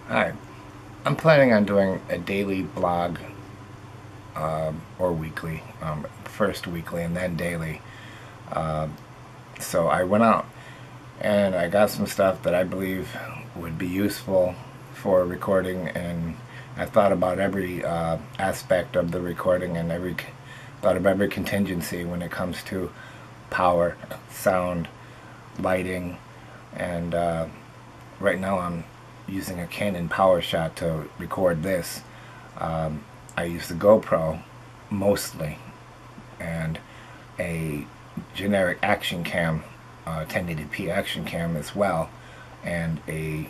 Hi, I'm planning on doing a daily blog or weekly, first weekly and then daily. So I went out and I got some stuff that I believe would be useful for recording, and I thought about every aspect of the recording and thought of every contingency when it comes to power, sound, lighting, and right now I'm using a Canon PowerShot to record this. I use the GoPro mostly, and a generic action cam, 1080p action cam as well, and a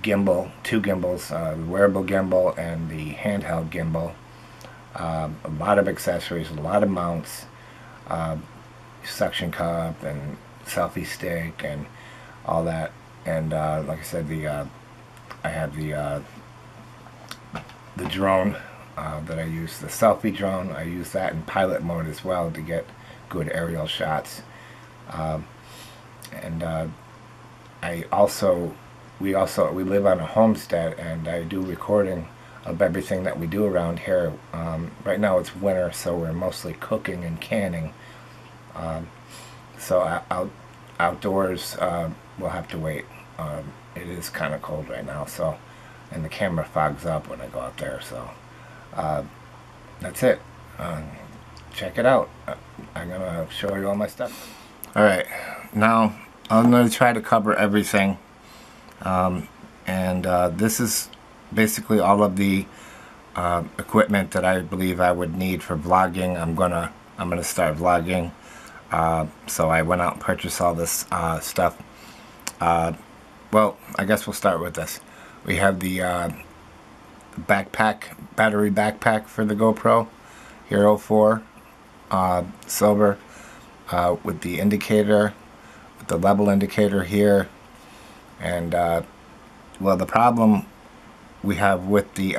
gimbal, two gimbals, the wearable gimbal and the handheld gimbal. A lot of accessories, a lot of mounts, uh, suction cup and selfie stick and all that. And like I said, I have the drone that I use, the selfie drone. I use that in pilot mode as well to get good aerial shots. Um, and I also we live on a homestead, and I do recording of everything that we do around here. Right now it's winter, so we're mostly cooking and canning. Um, outdoors we'll have to wait. It is kind of cold right now, so, and the camera fogs up when I go out there. So uh, that's it. Check it out. I'm gonna show you all my stuff. All right, now I'm gonna try to cover everything, and this is basically all of the equipment that I believe I would need for vlogging. I'm gonna start vlogging. So I went out and purchased all this stuff. Well, I guess we'll start with this. We have the battery backpack for the GoPro, Hero 4, silver, with the indicator, with the level indicator here. And well, the problem we have with the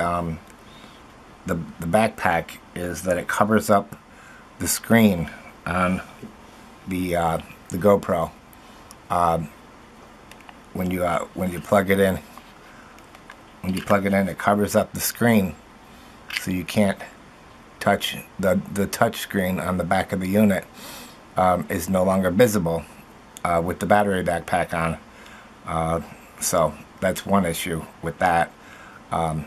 backpack is that it covers up the screen on the GoPro. When you plug it in, it covers up the screen, so you can't touch the touch screen on the back of the unit. Is no longer visible with the battery backpack on. So that's one issue with that, and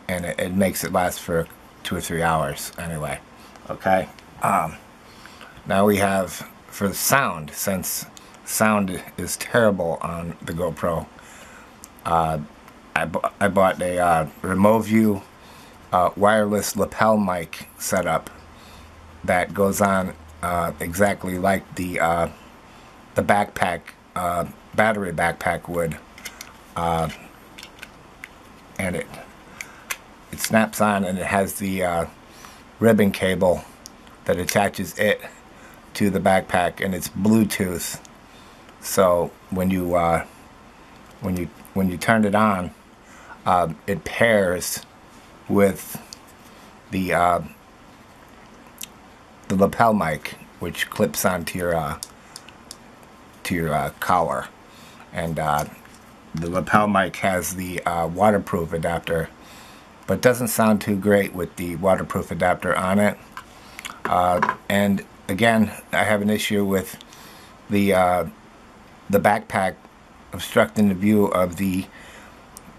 it makes it last for 2 or 3 hours anyway. Okay. Now we have, for the sound, since sound is terrible on the GoPro, I bought a Remoview wireless lapel mic setup that goes on exactly like the backpack, battery backpack would, and it snaps on, and it has the ribbon cable that attaches it to the backpack, and it's Bluetooth. So when you turn it on, it pairs with the lapel mic, which clips onto your collar, and the lapel mic has the waterproof adapter, but doesn't sound too great with the waterproof adapter on it. And again, I have an issue with the backpack obstructing the view of the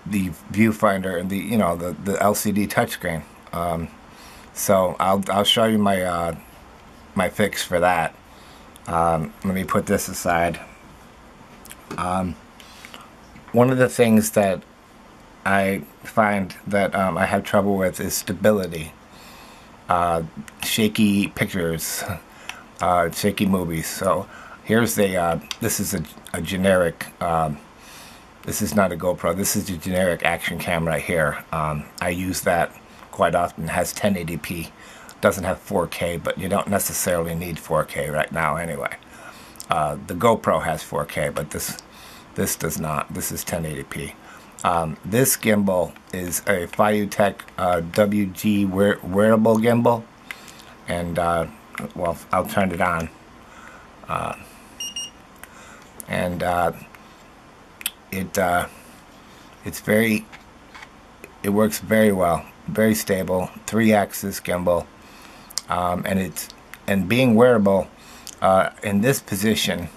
viewfinder and the LCD touchscreen. So I'll show you my my fix for that. Let me put this aside. One of the things that I find that I have trouble with is stability. Shaky pictures, shaky movies. So here's this is a generic, this is not a GoPro, this is a generic action cam right here. I use that quite often. It has 1080p, doesn't have 4K, but you don't necessarily need 4K right now anyway. The GoPro has 4K, but this does not. This is 1080p. This gimbal is a Fiutech WG wearable gimbal, and well, I'll turn it on, and it works very well, very stable, 3-axis gimbal, and being wearable in this position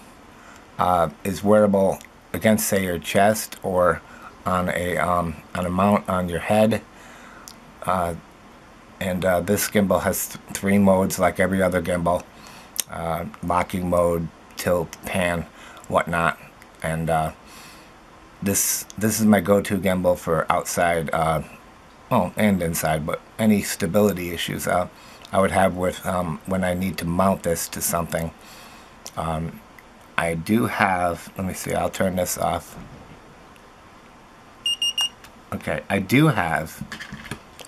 is wearable against, say, your chest or on a mount on your head. This gimbal has 3 modes like every other gimbal: locking mode, tilt, pan, whatnot. And this is my go-to gimbal for outside, and inside, but any stability issues I would have with when I need to mount this to something. I do have, let me see, I'll turn this off. Okay, I do have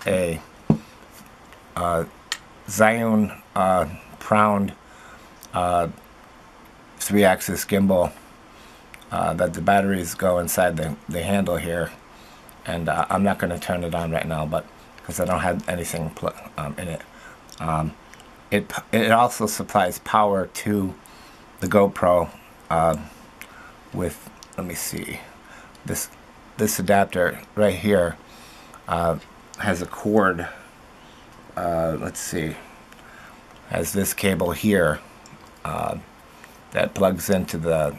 a Zion Pround 3-axis gimbal that the batteries go inside the handle here, and I'm not going to turn it on right now, but because I don't have anything in it. It also supplies power to the GoPro with, let me see, this adapter right here has a cord. Let's see, has this cable here that plugs into the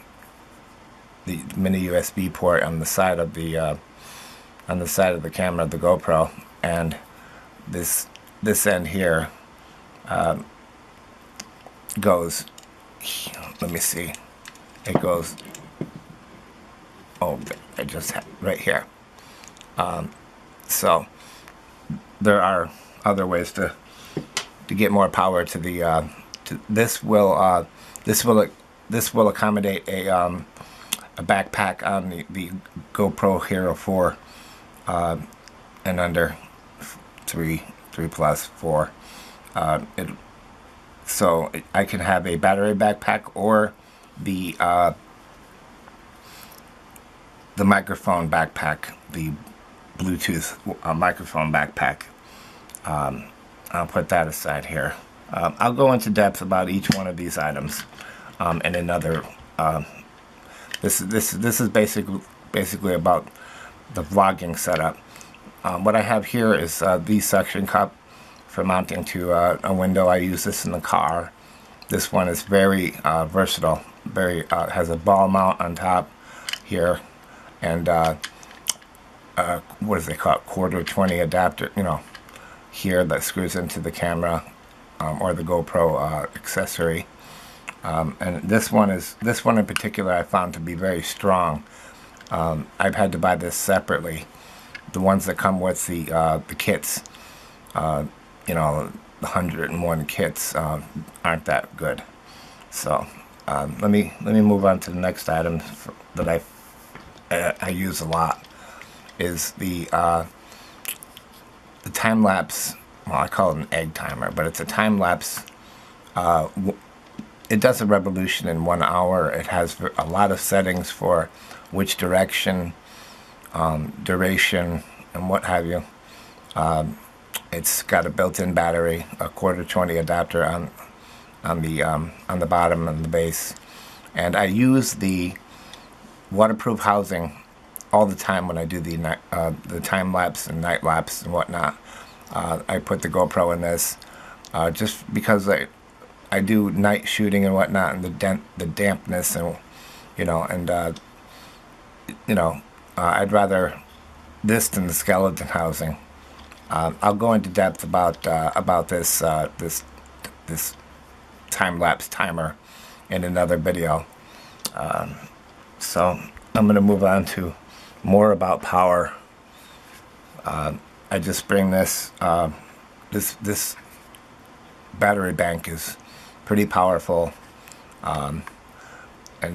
mini USB port on the side of the camera of the GoPro, and this end here goes, let me see, it goes, oh, I just have right here. So there are other ways to get more power to the this will accommodate a backpack on the GoPro Hero 4 and under 3 plus 4. So I can have a battery backpack or the microphone backpack, the Bluetooth microphone backpack. I'll put that aside here. I'll go into depth about each one of these items in another. This is basically about the vlogging setup. What I have here is the suction cup for mounting to a window. I use this in the car. This one is very versatile. Very has a ball mount on top here, and what is it called? Quarter 20 adapter. You know, here that screws into the camera or the GoPro accessory. And this one in particular I found to be very strong. I've had to buy this separately. The ones that come with the kits, you know, the 101 kits aren't that good. So let me move on to the next item that I use a lot. Is the time-lapse. Well, I call it an egg timer, but it's a time-lapse. It does a revolution in 1 hour. It has a lot of settings for which direction, duration, and what have you. It's got a built-in battery, a quarter 20 adapter on the bottom and the base, and I use the waterproof housing all the time when I do the time lapse and night lapse and whatnot. I put the GoPro in this just because I do night shooting and whatnot, and the dampness, and I'd rather this than the skeleton housing. I'll go into depth about this this time-lapse timer in another video. So I'm going to move on to more about power. I just bring this this battery bank is pretty powerful, and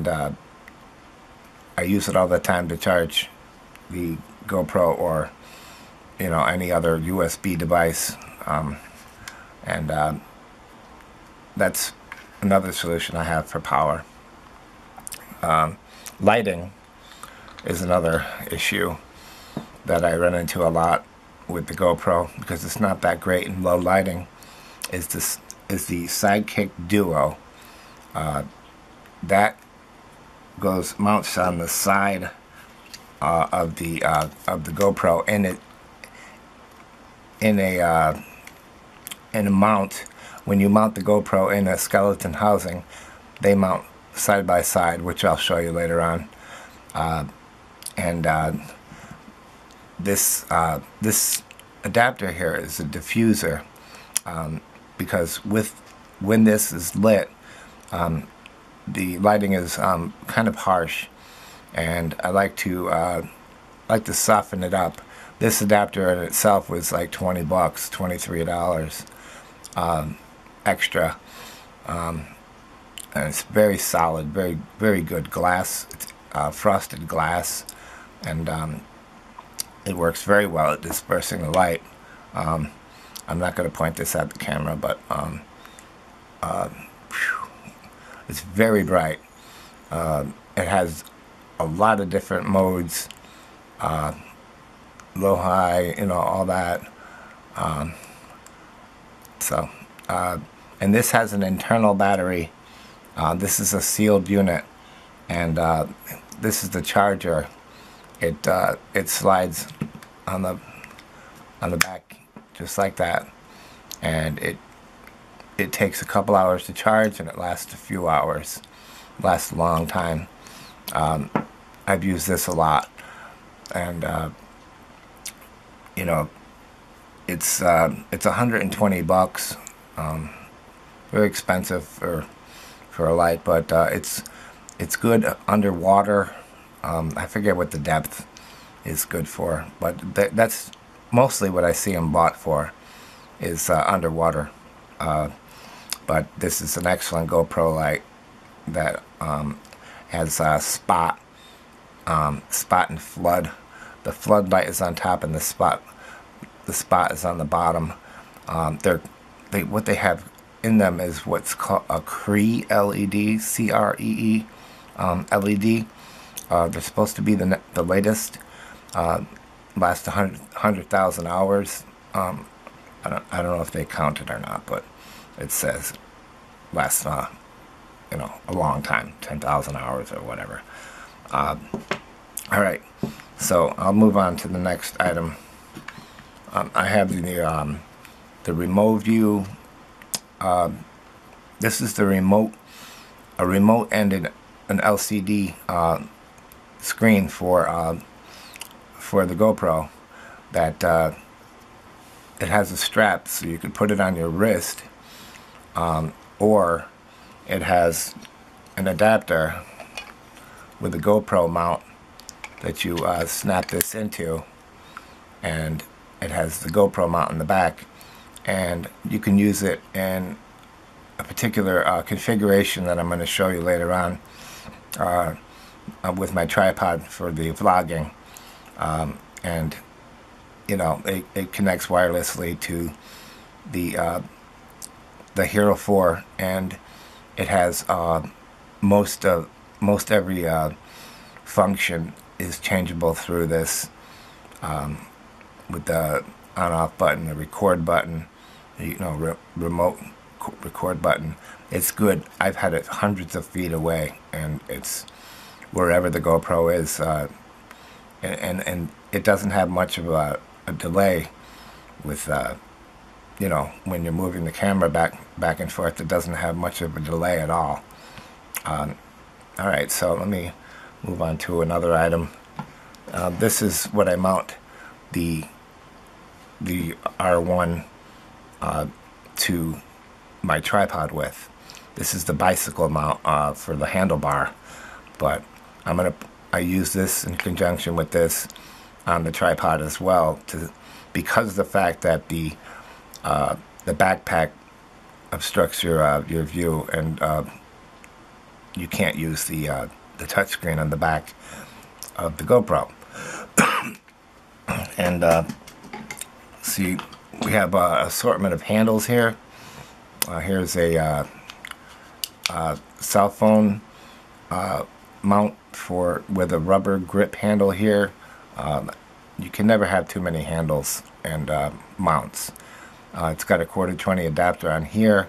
I use it all the time to charge the GoPro or any other USB device, and that's another solution I have for power. Lighting is another issue that I run into a lot with the GoPro because it's not that great in low lighting. Is the Sidekick Duo that mounts on the side of the GoPro in a mount. When you mount the GoPro in a skeleton housing, they mount side by side, which I'll show you later on. This adapter here is a diffuser, because when this is lit, the lighting is kind of harsh, and I like to soften it up. This adapter in itself was like 20 bucks, $23 extra, and it's very solid, very good glass. It's frosted glass, and it works very well at dispersing the light. I'm not going to point this at the camera, but it's very bright. It has a lot of different modes, low, high, all that. And this has an internal battery. This is a sealed unit, and this is the charger. It slides on the back just like that, and it takes a couple hours to charge, and it lasts a few hours. Lasts a long time. I've used this a lot, and it's 120 bucks. Very expensive for a light, but it's good underwater. I forget what the depth is good for, but that's mostly what I see them bought for, is underwater. But this is an excellent GoPro light that has spot and flood. The flood light is on top, and the spot is on the bottom. What they have in them is what's called a Cree LED, C-R-E-E LED. They're supposed to be the latest. Last 100,000 hours. I don't know if they count it or not, but it says lasts a long time, 10,000 hours or whatever. All right, so I'll move on to the next item. I have the remote view. This is a remote and an LCD screen for the GoPro. That it has a strap, so you can put it on your wrist, or it has an adapter with a GoPro mount that you snap this into, and it has the GoPro mount in the back, and you can use it in a particular configuration that I'm going to show you later on with my tripod for the vlogging, and it connects wirelessly to the Hero 4, and it has most every function is changeable through this, with the on-off button, the record button, remote record button. It's good. I've had it hundreds of feet away, and it's wherever the GoPro is, and it doesn't have much of a delay with when you're moving the camera back and forth. It doesn't have much of a delay at all. Alright, so let me move on to another item. This is what I mount the R1 to my tripod with. This is the bicycle mount for the handlebar, but I use this in conjunction with this on the tripod as well, because of the fact that the backpack obstructs your view, and you can't use the touchscreen on the back of the GoPro. And see, we have an assortment of handles here. Here's a cell phone mount with a rubber grip handle here. You can never have too many handles and mounts. It's got a 1/4-20 adapter on here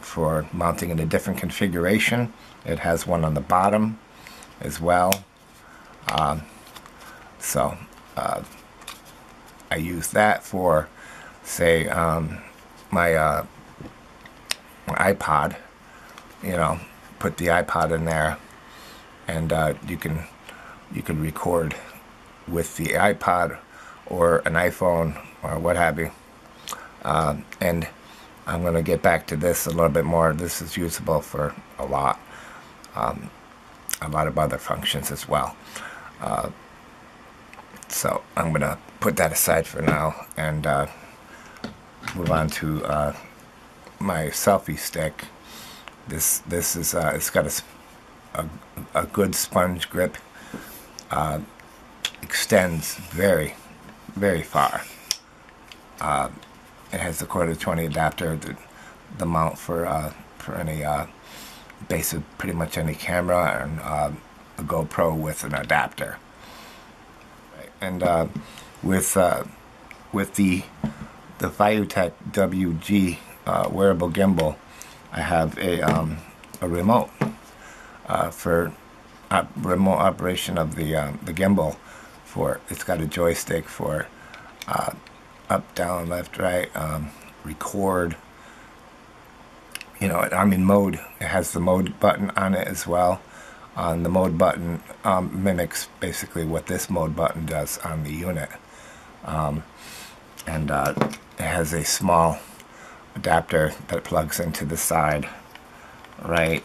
for mounting in a different configuration. It has one on the bottom as well, So I use that for, say, my iPod. You know, put the iPod in there, and you can record with the iPod or an iPhone or what have you. And I'm going to get back to this a little bit more. This is usable for a lot of other functions as well. So I'm going to put that aside for now and move on to my selfie stick. This is it's got a good sponge grip. Extends very, very far. It has the 1/4-20 adapter, the mount for any basic, pretty much any camera, and a GoPro with an adapter. And with the Viutech WG wearable gimbal, I have a remote for remote operation of the gimbal. It's got a joystick for up, down, left, right, record. You know, I'm in mode. It has the mode button on it as well. The mode button mimics basically what this mode button does on the unit. And it has a small adapter that plugs into the side, right?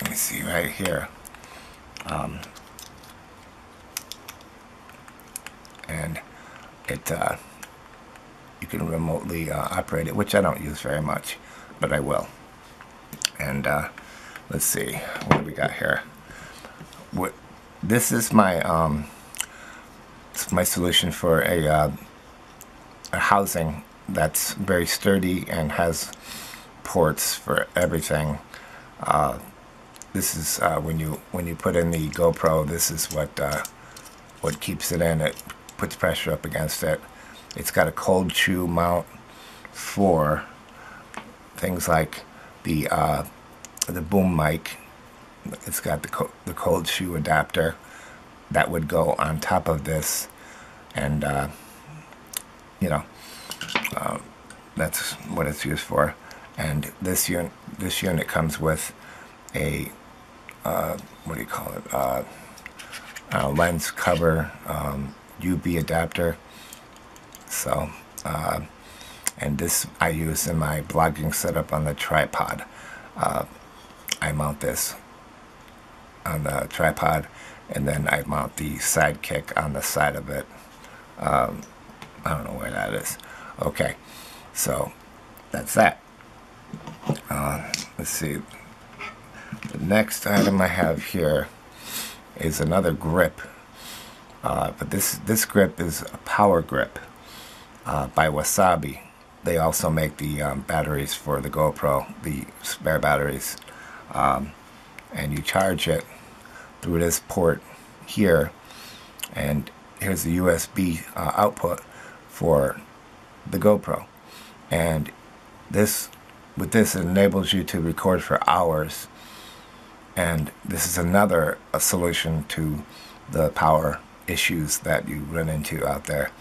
Let me see right here. And it you can remotely operate it, which I don't use very much, but I will. And let's see what we got here. This is my solution for a housing that's very sturdy and has ports for everything. This is when you put in the GoPro. This is what keeps it in. It puts pressure up against it. It's got a cold shoe mount for things like the boom mic. It's got the cold shoe adapter that would go on top of this, and you know, that's what it's used for. And this unit comes with a what do you call it? Lens cover, UV adapter. So, and this I use in my blogging setup on the tripod. I mount this on the tripod, and then I mount the sidekick on the side of it. I don't know where that is. Okay, so that's that. Let's see. The next item I have here is another grip, but this grip is a power grip by Wasabi. They also make the batteries for the GoPro, the spare batteries, and you charge it through this port here, and here's the USB output for the GoPro. And with this it enables you to record for hours, and this is another solution to the power issues that you run into out there.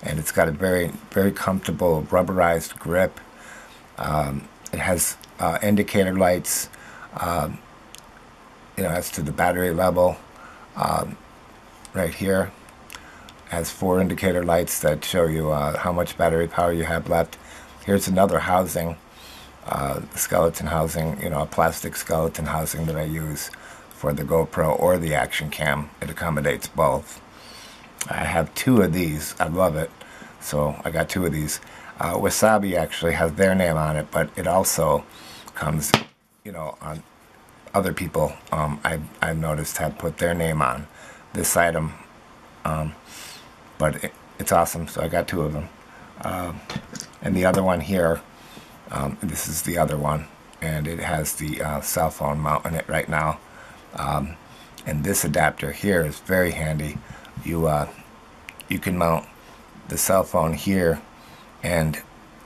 And it's got a very, very comfortable rubberized grip. It has indicator lights, you know, as to the battery level. Right here has 4 indicator lights that show you how much battery power you have left. Here's another housing, skeleton housing, you know, a plastic skeleton housing that I use for the GoPro or the action cam. It accommodates both. I have 2 of these. I love it, so I got 2 of these. Wasabi actually has their name on it, but it also comes, you know, on other people. I've noticed have put their name on this item, but it's awesome. So I got 2 of them, and the other one here. This is the other one, and it has the cell phone mount on it right now. And this adapter here is very handy. You can mount the cell phone here and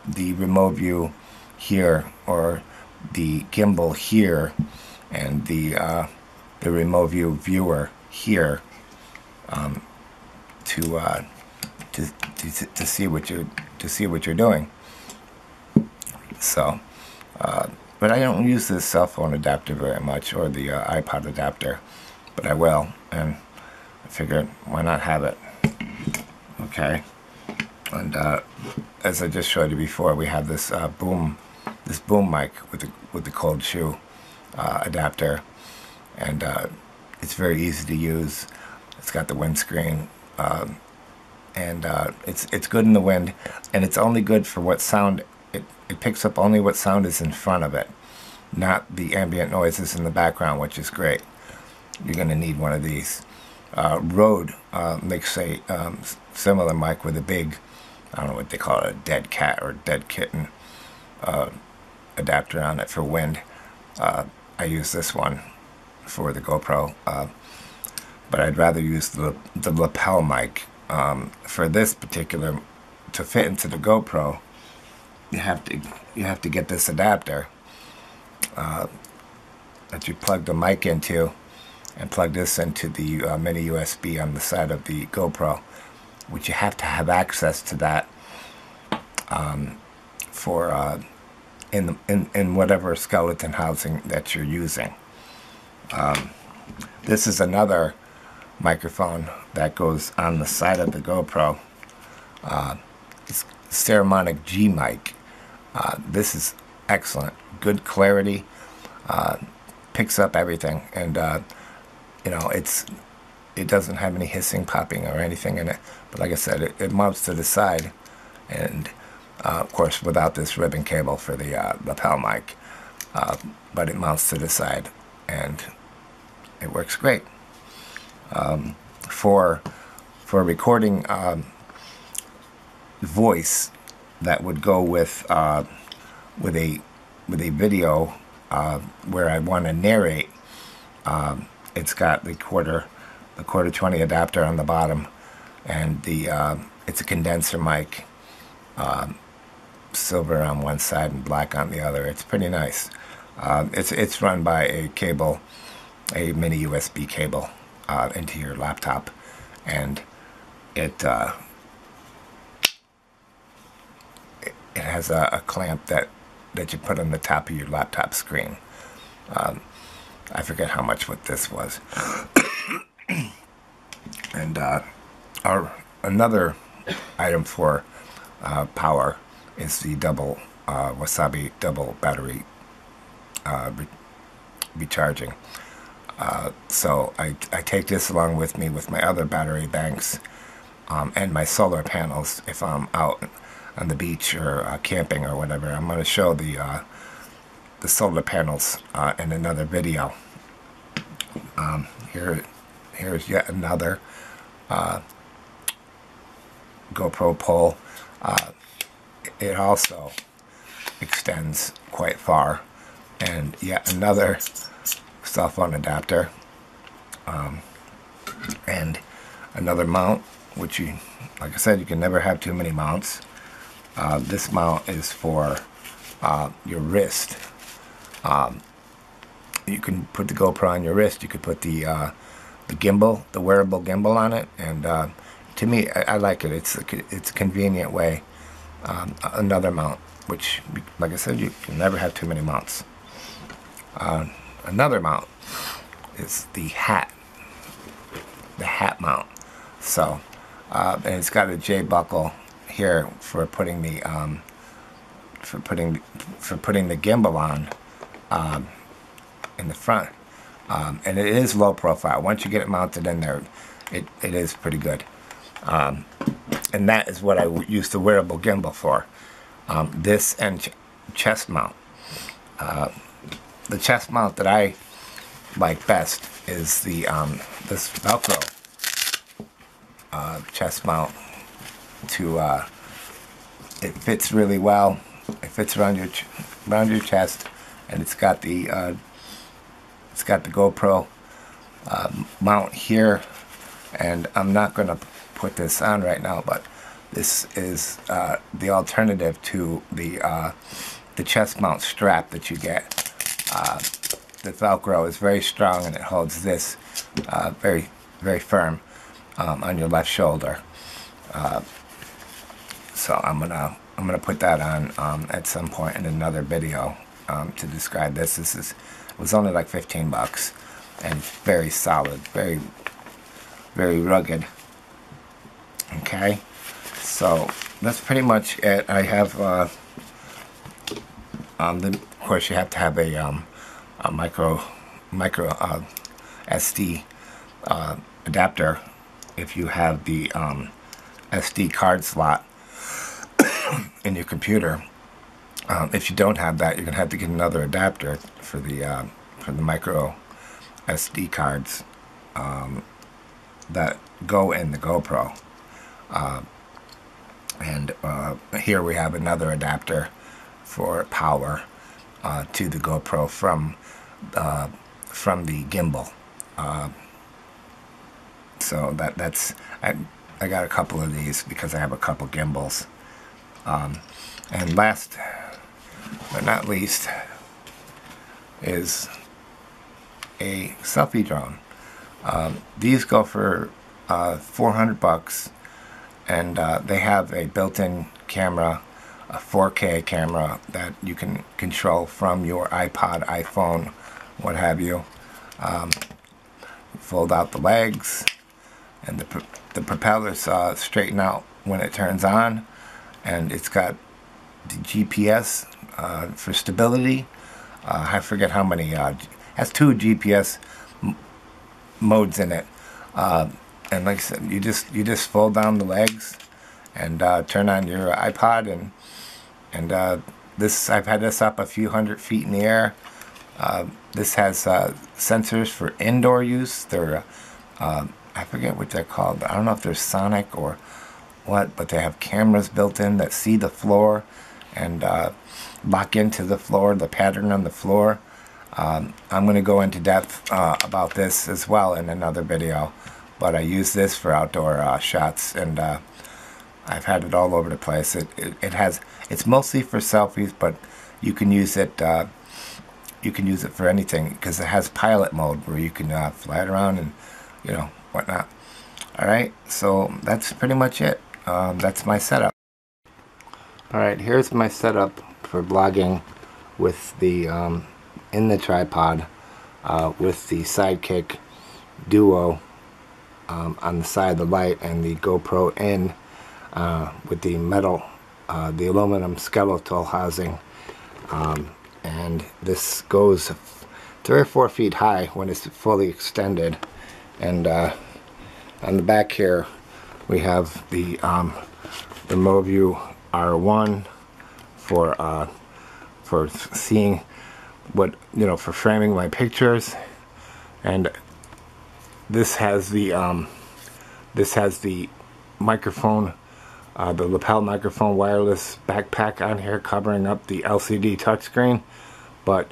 the remote view here, or the gimbal here, and the remote view viewer here, to see what you're doing. So, but I don't use this cell phone adapter very much, or the iPod adapter, but I will, and I figured why not have it. Okay, and as I just showed you before, we have this boom mic with the cold shoe adapter, and it's very easy to use. It's got the windscreen, and it's good in the wind, and it's only good for what sound it picks up. Only what sound is in front of it, not the ambient noises in the background, which is great. You're going to need one of these. Rode makes a similar mic with a big, I don't know what they call it, a dead cat or dead kitten adapter on it for wind. I use this one for the GoPro, but I'd rather use the lapel mic. For this particular, to fit into the GoPro, you have to get this adapter that you plug the mic into, and plug this into the mini USB on the side of the GoPro, which you have to have access to that for in whatever skeleton housing that you're using. This is another microphone that goes on the side of the GoPro. It's Ceramonic G mic. This is excellent, good clarity, picks up everything, and you know, it doesn't have any hissing, popping, or anything in it. But like I said, it mounts to the side, and of course without this ribbon cable for the lapel mic, but it mounts to the side, and it works great for recording voice that would go with a video where I want to narrate. It's got the quarter 20 adapter on the bottom, and it's a condenser mic, silver on one side and black on the other. It's pretty nice. It's run by a cable, a mini USB cable into your laptop, and it has a clamp that you put on the top of your laptop screen. I forget how much what this was. And another item for power is the double Wasabi double battery recharging. So I take this along with me with my other battery banks and my solar panels if I'm out on the beach or camping or whatever. I'm going to show the solar panels in another video. Here's yet another GoPro pole. It also extends quite far, and yet another cell phone adapter, and another mount, which you, like I said, you can never have too many mounts. This mount is for your wrist. You can put the GoPro on your wrist. You could put the gimbal, the wearable gimbal, on it, and to me, I like it. It's a convenient way. Another mount, which, like I said, you can never have too many mounts. Another mount is the hat mount. So, and it's got a J buckle here for putting the the gimbal on in the front, and it is low profile. Once you get it mounted in there, it is pretty good. And that is what I use the wearable gimbal for. This and chest mount. The chest mount that I like best is the this Velcro chest mount. It fits really well. It fits around your chest, and it's got the GoPro mount here. And I'm not going to put this on right now, but this is the alternative to the chest mount strap that you get. The Velcro is very strong, and it holds this very, very firm. on your left shoulder. So I'm gonna put that on at some point in another video to describe this. It was only like 15 bucks, and it's very solid, very rugged. Okay, so that's pretty much it. I have of course you have to have a micro SD adapter if you have the SD card slot in your computer. If you don't have that, you're gonna have to get another adapter for the micro SD cards that go in the GoPro. And here we have another adapter for power to the GoPro from the gimbal. So that's I got a couple of these because I have a couple gimbals. And last but not least is a selfie drone. These go for 400 bucks, and they have a built-in camera, a 4K camera that you can control from your iPod, iPhone, what have you. Fold out the legs, and the propellers straighten out when it turns on, and it's got the GPS for stability. I forget how many. Has 2 GPS modes in it, and like I said, you just fold down the legs and turn on your iPod, and this, I've had this up a few hundred feet in the air. This has sensors for indoor use. They're I forget what they're called. I don't know if they're sonic or what, but they have cameras built in that see the floor and lock into the floor, the pattern on the floor. I'm going to go into depth about this as well in another video, but I use this for outdoor shots, and I've had it all over the place. It's mostly for selfies, but you can use it. You can use it for anything because it has pilot mode where you can fly it around and whatnot. All right, so that's pretty much it. That's my setup. All right, here's my setup for vlogging with the in the tripod with the Sidekick Duo on the side of the light, and the GoPro in with the metal, the aluminum skeletal housing, and this goes 3 or 4 feet high when it's fully extended. And on the back here we have the Moview R1 for seeing what, for framing my pictures, and this has the microphone, the lapel microphone wireless backpack on here covering up the LCD touchscreen, but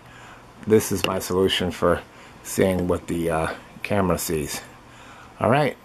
this is my solution for seeing what the camera sees. All right,